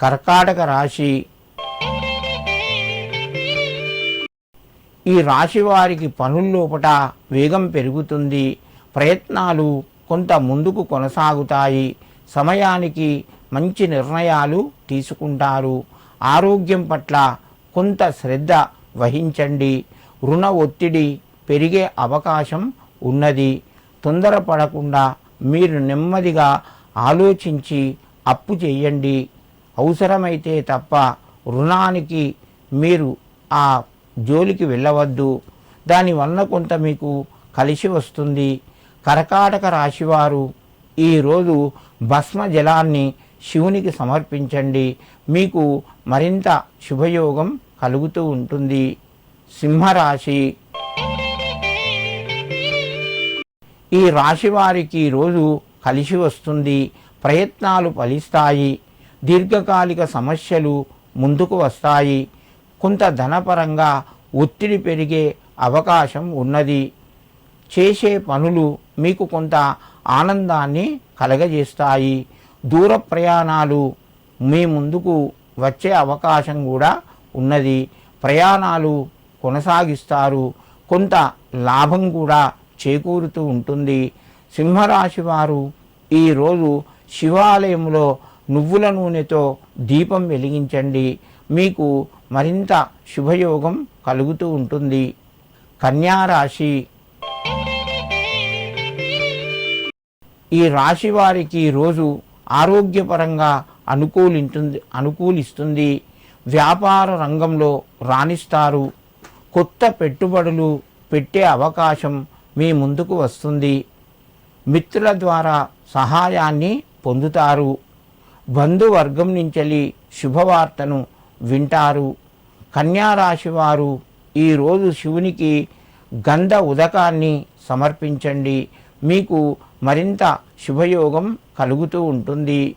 కర్కాటక రాశి. ఈ రాశి వారికి పనుల్లోపట వేగం పెరుగుతుంది. ప్రయత్నాలు కొంత ముందుకు కొనసాగుతాయి. సమయానికి మంచి నిర్ణయాలు తీసుకుంటారు. ఆరోగ్యం పట్ల కొంత శ్రద్ధ వహించండి. రుణ ఒత్తిడి పెరిగే అవకాశం ఉన్నది. తొందరపడకుండా మీరు నెమ్మదిగా ఆలోచించి అప్పు చేయండి. అవసరమైతే తప్ప రుణానికి మీరు ఆ జోలికి వెళ్ళవద్దు. దానివల్ల కొంత మీకు కలిసి వస్తుంది. కర్కాటక రాశివారు ఈరోజు భస్మ జలాన్ని శివునికి సమర్పించండి. మీకు మరింత శుభయోగం కలుగుతూ ఉంటుంది. సింహరాశి. ఈ రాశి వారికి రోజు కలిసి వస్తుంది. ప్రయత్నాలు ఫలిస్తాయి. దీర్ఘకాలిక సమస్యలు ముందుకు వస్తాయి. కొంత ధనపరంగా ఒత్తిడి పెరిగే అవకాశం ఉన్నది. చేసే పనులు మీకు కొంత ఆనందాన్ని కలగజేస్తాయి. దూర ప్రయాణాలు మీ ముందుకు వచ్చే అవకాశం కూడా ఉన్నది. ప్రయాణాలు కొనసాగిస్తారు. కొంత లాభం కూడా చేకూరుతూ ఉంటుంది. సింహరాశి వారు ఈరోజు శివాలయంలో నువ్వుల నూనెతో దీపం వెలిగించండి. మీకు మరింత శుభయోగం కలుగుతూ ఉంటుంది. కన్యారాశి. ఈ రాశి వారికి రోజు ఆరోగ్యపరంగా అనుకూలిస్తుంది. వ్యాపార రంగంలో రాణిస్తారు. కొత్త పెట్టుబడులు పెట్టే అవకాశం మీ ముందుకు వస్తుంది. మిత్రుల ద్వారా సహాయాన్ని పొందుతారు. బంధువర్గం నుంచి శుభవార్తను వింటారు. కన్యారాశి వారు ఈరోజు శివునికి గంధ ఉదకాన్ని సమర్పించండి. మీకు మరింత శుభయోగం కలుగుతూ ఉంటుంది.